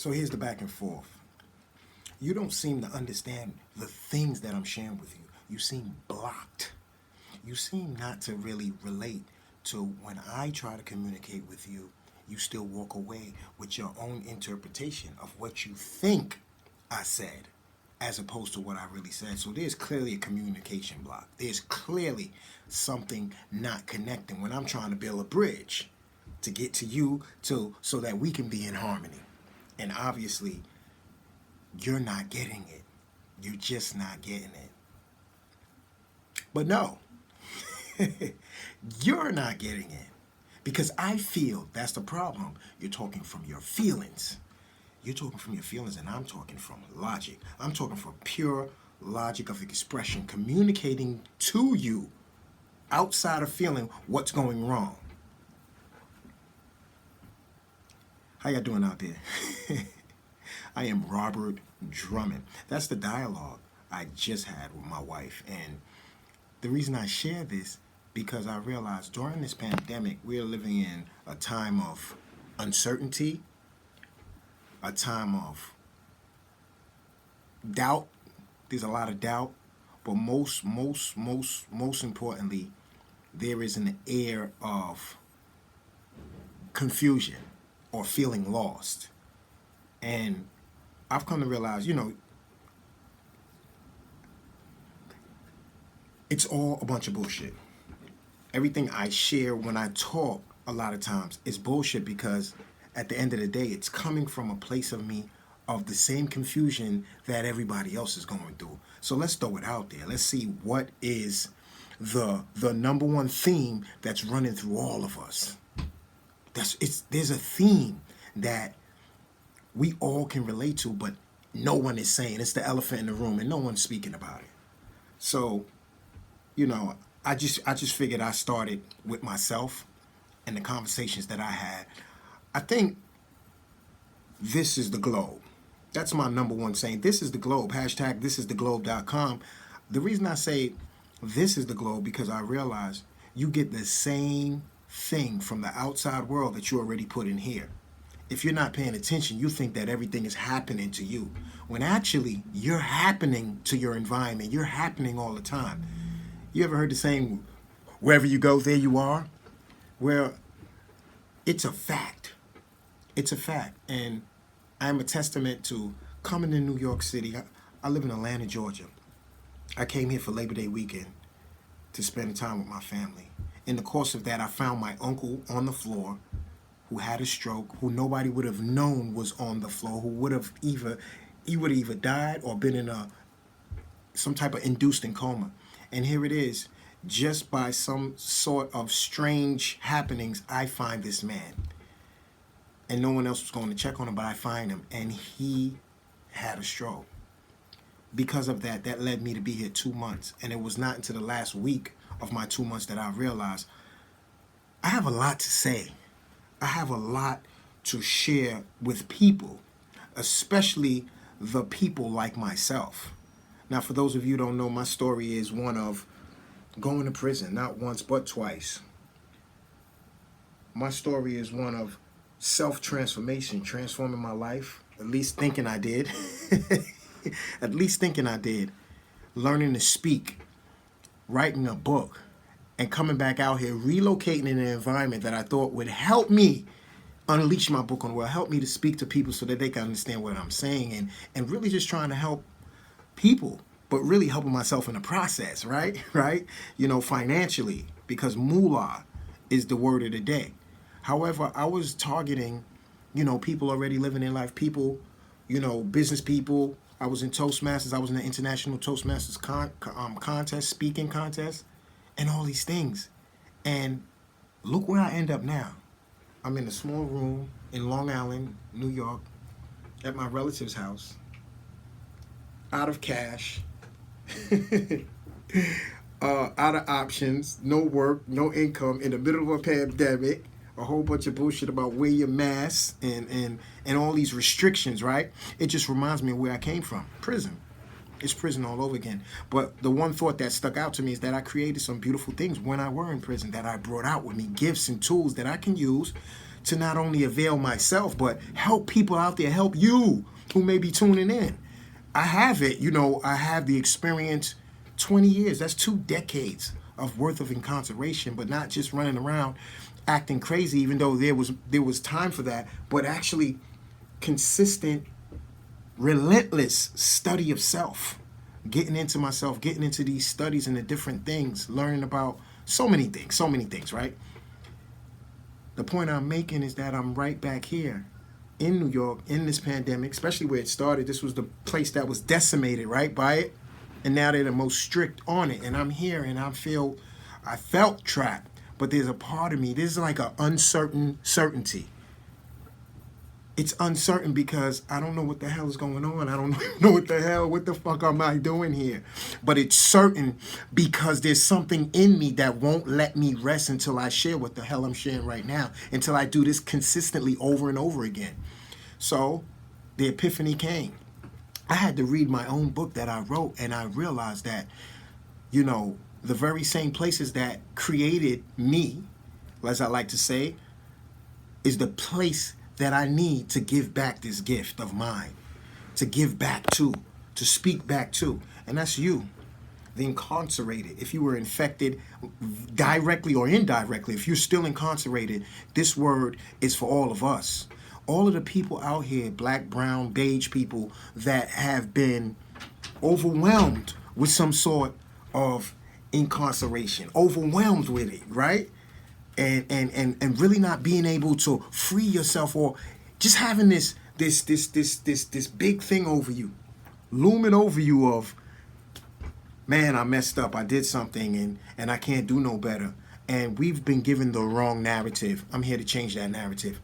So here's the back and forth. You don't seem to understand the things that I'm sharing with you. You seem blocked. You seem not to really relate to when I try to communicate with you. You still walk away with your own interpretation of what you think I said as opposed to what I really said. So there's clearly a communication block. There's clearly something not connecting when I'm trying to build a bridge to get to you so that we can be in harmony. And obviously, you're not getting it. You're just not getting it. But no, you're not getting it. Because I feel that's the problem. You're talking from your feelings. You're talking from your feelings, and I'm talking from logic. I'm talking from pure logic of expression, communicating to you outside of feeling what's going wrong. How y'all doing out there? I am Robert Drummond. That's the dialogue I just had with my wife. And the reason I share this, because I realized during this pandemic, we're living in a time of uncertainty, a time of doubt. There's a lot of doubt, but most importantly, there is an air of confusion or feeling lost. And I've come to realize, it's all a bunch of bullshit. Everything I share when I talk a lot of times is bullshit because at the end of the day, it's coming from a place of me of the same confusion that everybody else is going through. So let's throw it out there. Let's see what is the number one theme that's running through all of us. There's a theme that we all can relate to, but no one is saying. It's the elephant in the room, and no one's speaking about it. So, I just figured I started with myself and the conversations that I had. I think this is the globe. That's my number one saying. This is the globe. Hashtag thisistheglobe.com. The reason I say this is the globe because I realize you get the same thing from the outside world that you already put in here. If you're not paying attention, you think that everything is happening to you, when actually you're happening to your environment. You're happening all the time. You ever heard the saying, wherever you go, there you are? Well, it's a fact. It's a fact. And I'm a testament to coming to New York City. I live in Atlanta, Georgia. I came here for Labor Day weekend to spend time with my family. In the course of that, I found my uncle on the floor who had a stroke, who nobody would have known was on the floor, who would have either died or been in some type of induced in coma. And here it is, just by some sort of strange happenings, I find this man. And no one else was going to check on him, but I find him, and he had a stroke. Because of that, that led me to be here 2 months. And it was not until the last week of my 2 months that I realized I have a lot to say. I have a lot to share with people, especially the people like myself. Now, for those of you who don't know, my story is one of going to prison, not once but twice. My story is one of self-transformation, transforming my life, at least thinking I did. At least thinking I did. Learning to speak, writing a book, and coming back out here, relocating in an environment that I thought would help me unleash my book on the world, help me to speak to people so that they can understand what I'm saying, and really just trying to help people, but really helping myself in the process, right? Financially, because moolah is the word of the day. However, I was targeting, people already living their life, people, business people. I was in Toastmasters. I was in the International Toastmasters contest, speaking contest, and all these things. And look where I end up now. I'm in a small room in Long Island, New York, at my relative's house, out of cash, out of options, no work, no income, in the middle of a pandemic, a whole bunch of bullshit about wear your mask and all these restrictions, right? It just reminds me of where I came from, prison. It's prison all over again. But the one thought that stuck out to me is that I created some beautiful things when I were in prison that I brought out with me, gifts and tools that I can use to not only avail myself, but help people out there, help you who may be tuning in. I have it, I have the experience, 20 years, that's 2 decades of worth of incarceration, but not just running around acting crazy, even though there was time for that, but actually consistent, relentless study of self, getting into myself, getting into these studies and the different things, learning about so many things, right? The point I'm making is that I'm right back here in New York in this pandemic, especially where it started. This was the place that was decimated, right, by it. And now they're the most strict on it. And I'm here and I felt trapped. But there's a part of me, this is like an uncertain certainty. It's uncertain because I don't know what the hell is going on. I don't know what the fuck am I doing here? But it's certain because there's something in me that won't let me rest until I share what the hell I'm sharing right now, until I do this consistently over and over again. So the epiphany came. I had to read my own book that I wrote, and I realized that, the very same places that created me, as I like to say, is the place that I need to give back this gift of mine, to give back to speak back to. And that's you, the incarcerated. If you were infected directly or indirectly, if you're still incarcerated, this word is for all of us. All of the people out here, black, brown, beige people, that have been overwhelmed with some sort of incarceration, overwhelmed with it, right? And really not being able to free yourself, or just having this big thing over you, looming over you of, man, I messed up, I did something, and I can't do no better. And we've been given the wrong narrative. I'm here to change that narrative.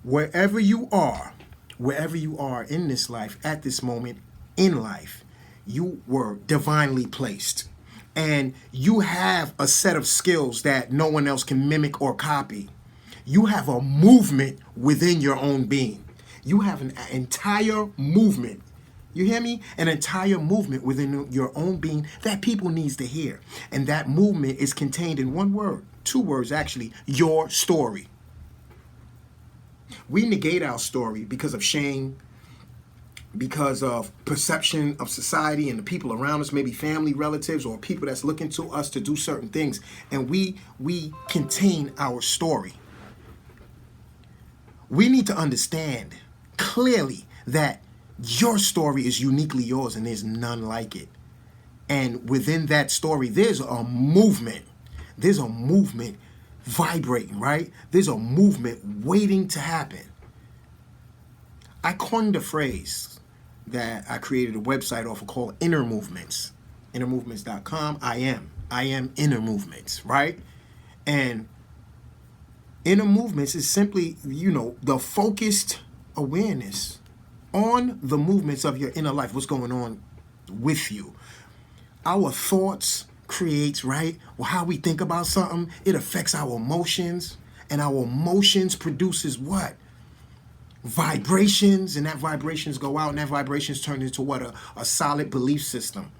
Wherever you are in this life, at this moment in life, you were divinely placed. And you have a set of skills that no one else can mimic or copy. You have a movement within your own being. You have an entire movement. You hear me? An entire movement within your own being that people needs to hear. And that movement is contained in one word, 2 words actually, your story. We negate our story because of shame, because of perception of society and the people around us, maybe family, relatives, or people that's looking to us to do certain things. And we contain our story. We need to understand clearly that your story is uniquely yours and there's none like it. And within that story, there's a movement. There's a movement vibrating, right? There's a movement waiting to happen. I coined a phrase that I created a website off of called Inner Movements, innermovements.com. I am Inner Movements, right? And Inner Movements is simply, the focused awareness on the movements of your inner life, what's going on with you. Our thoughts creates, right? Well, how we think about something, it affects our emotions, and our emotions produces what? Vibrations, and that vibrations go out, and that vibrations turn into what? A solid belief system.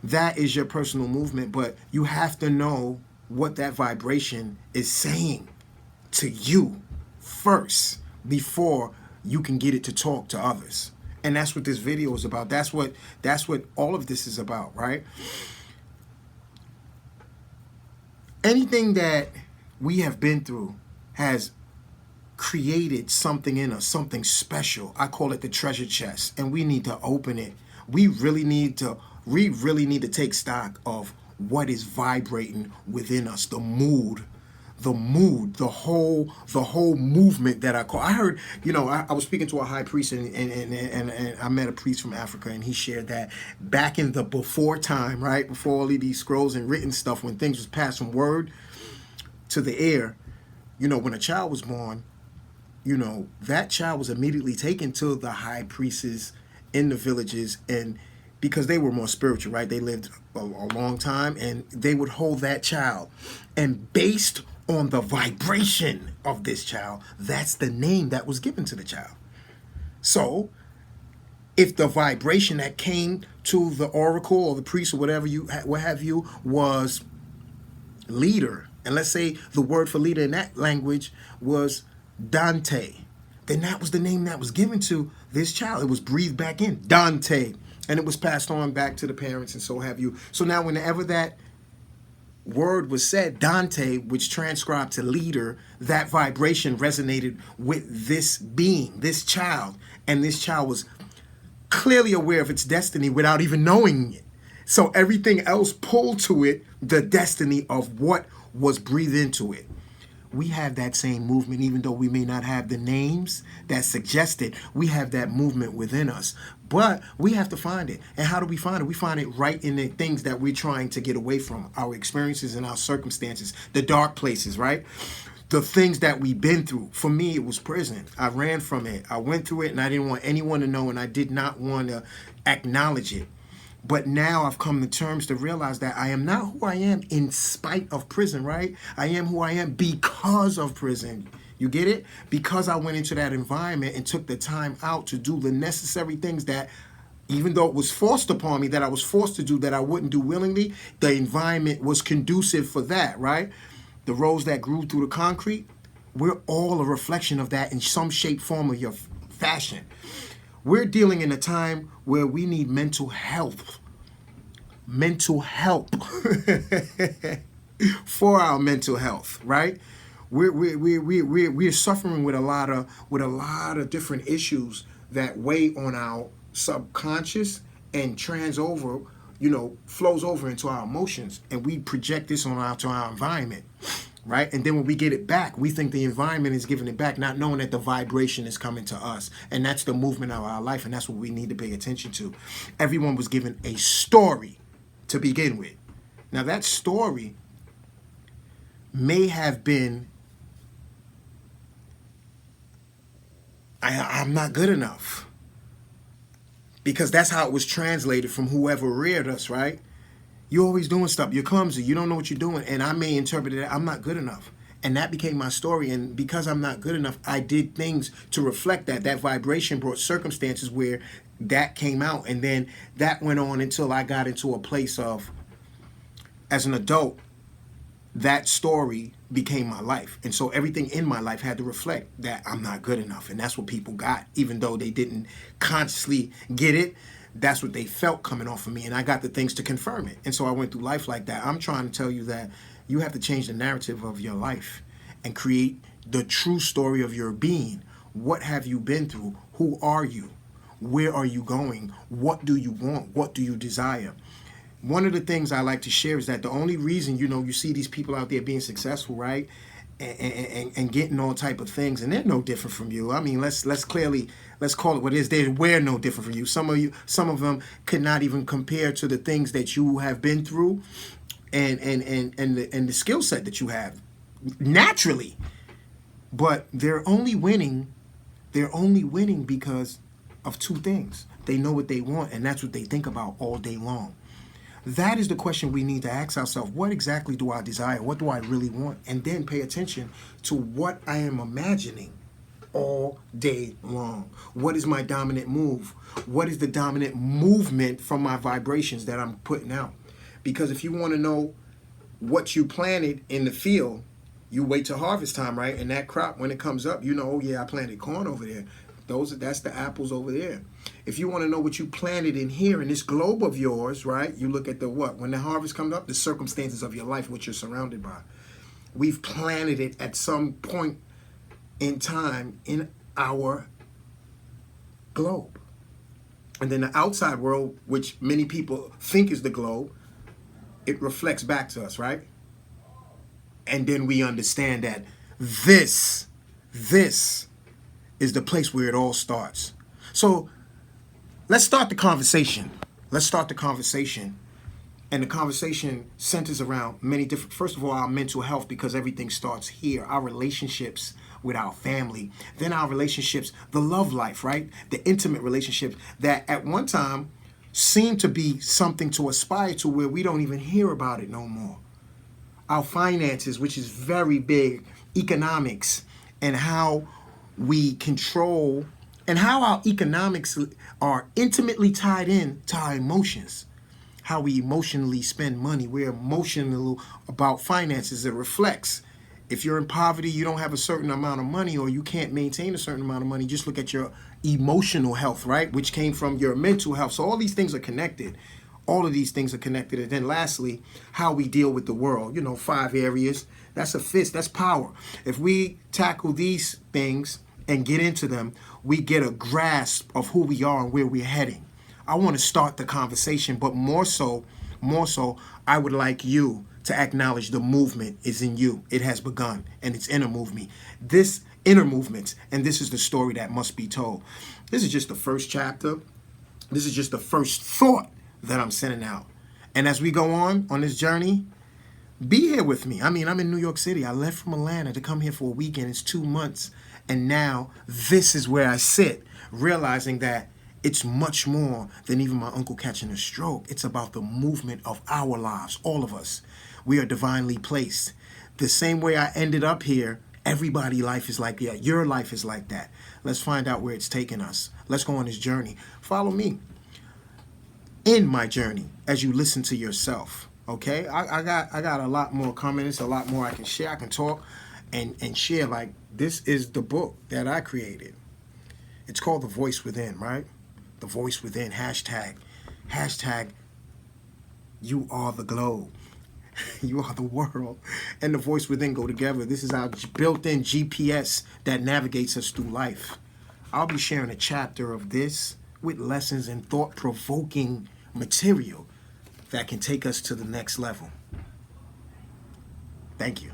That is your personal movement, but you have to know what that vibration is saying to you first before you can get it to talk to others. And that's what this video is about. That's what all of this is about, right? Anything that we have been through has created something in us, something special. I call it the treasure chest, and we need to open it. We really need to take stock of what is vibrating within us, the mood, the whole movement that I call. I heard, I was speaking to a high priest, and I met a priest from Africa, and he shared that back in the before time, right, before all of these scrolls and written stuff, when things was passed from word to the air, when a child was born, that child was immediately taken to the high priests in the villages, and because they were more spiritual, right? They lived a long time, and they would hold that child. And based on the vibration of this child, that's the name that was given to the child. So if the vibration that came to the oracle or the priest or whatever what have you was leader, and let's say the word for leader in that language was Dante, then that was the name that was given to this child. It was breathed back in, Dante, and it was passed on back to the parents and so have you. So now whenever that word was said, Dante, which transcribed to leader, that vibration resonated with this being, this child, and this child was clearly aware of its destiny without even knowing it. So everything else pulled to it the destiny of what was breathed into it. We have that same movement, even though we may not have the names that suggest it. We have that movement within us, but we have to find it. And how do we find it? We find it right in the things that we're trying to get away from, our experiences and our circumstances, the dark places, right? The things that we've been through. For me, it was prison. I ran from it. I went through it and I didn't want anyone to know, and I did not want to acknowledge it. But now I've come to terms to realize that I am not who I am in spite of prison, right? I am who I am because of prison. You get it? Because I went into that environment and took the time out to do the necessary things that, even though it was forced upon me, that I was forced to do, that I wouldn't do willingly, the environment was conducive for that, right? The rose that grew through the concrete, we're all a reflection of that in some shape, form, or your fashion. We're dealing in a time where we need mental health. Mental help for our mental health, right? We're suffering with a lot of different issues that weigh on our subconscious and flows over into our emotions, and we project this to our environment. Right? And then when we get it back, we think the environment is giving it back, not knowing that the vibration is coming to us. And that's the movement of our life, and that's what we need to pay attention to. Everyone was given a story to begin with. Now, that story may have been, I'm not good enough. Because that's how it was translated from whoever reared us, right? You're always doing stuff. You're clumsy. You don't know what you're doing. And I may interpret it, I'm not good enough. And that became my story. And because I'm not good enough, I did things to reflect that. That vibration brought circumstances where that came out. And then that went on until I got into a place of, as an adult, that story became my life. And so everything in my life had to reflect that I'm not good enough. And that's what people got, even though they didn't consciously get it. That's what they felt coming off of me, and I got the things to confirm it. And so I went through life like that. I'm trying to tell you that you have to change the narrative of your life and create the true story of your being. What have you been through? Who are you? Where are you going? What do you want? What do you desire? One of the things I like to share is that the only reason, you see these people out there being successful, right? And getting all type of things, and they're no different from you. I mean, let's call it what it is. We're no different from you. Some of them could not even compare to the things that you have been through, and the skill set that you have naturally. But they're only winning because of two things. They know what they want, and that's what they think about all day long. That is the question we need to ask ourselves. What exactly do I desire? What do I really want? And then pay attention to what I am imagining all day long. What is my dominant move? What is the dominant movement from my vibrations that I'm putting out? Because if you want to know what you planted in the field, you wait till harvest time, right? And that crop, when it comes up, oh yeah, I planted corn over there. That's the apples over there. If you want to know what you planted in here in this globe of yours, right? You look at when the harvest comes up, the circumstances of your life, what you're surrounded by. We've planted it at some point in time in our globe. And then the outside world, which many people think is the globe, it reflects back to us, right? And then we understand that this is the place where it all starts. So let's start the conversation. And the conversation centers around many different, first of all, our mental health, because everything starts here. Our relationships with our family, then our relationships, the love life, right? The intimate relationships that at one time seemed to be something to aspire to, where we don't even hear about it no more. Our finances, which is very big, economics, and how we control, and how our economics are intimately tied in to our emotions. how we emotionally spend money. We're emotional about finances. It reflects. If you're in poverty, you don't have a certain amount of money, or you can't maintain a certain amount of money, just look at your emotional health, right? Which came from your mental health. So all these things are connected. All of these things are connected. And then lastly, how we deal with the world. 5 areas. That's a fist. That's power. If we tackle these things and get into them, we get a grasp of who we are and where we're heading. I want to start the conversation, but more so, I would like you to acknowledge the movement is in you. It has begun, and it's inner movement. This inner movement, and this is the story that must be told. This is just the first chapter. This is just the first thought that I'm sending out. And as we go on this journey, be here with me. I mean, I'm in New York City. I left from Atlanta to come here for a weekend. It's 2 months. And now this is where I sit, realizing that it's much more than even my uncle catching a stroke. It's about the movement of our lives, all of us. We are divinely placed. The same way I ended up here, everybody's life is like that. Your life is like that. Let's find out where it's taking us. Let's go on this journey. Follow me in my journey as you listen to yourself. Okay? I got a lot more comments, a lot more I can share. I can talk and share. Like, this is the book that I created. It's called The Voice Within, right? The Voice Within, hashtag you are the globe. You are the world. And the voice within go together. This is our built-in GPS that navigates us through life. I'll be sharing a chapter of this with lessons and thought-provoking material that can take us to the next level. Thank you.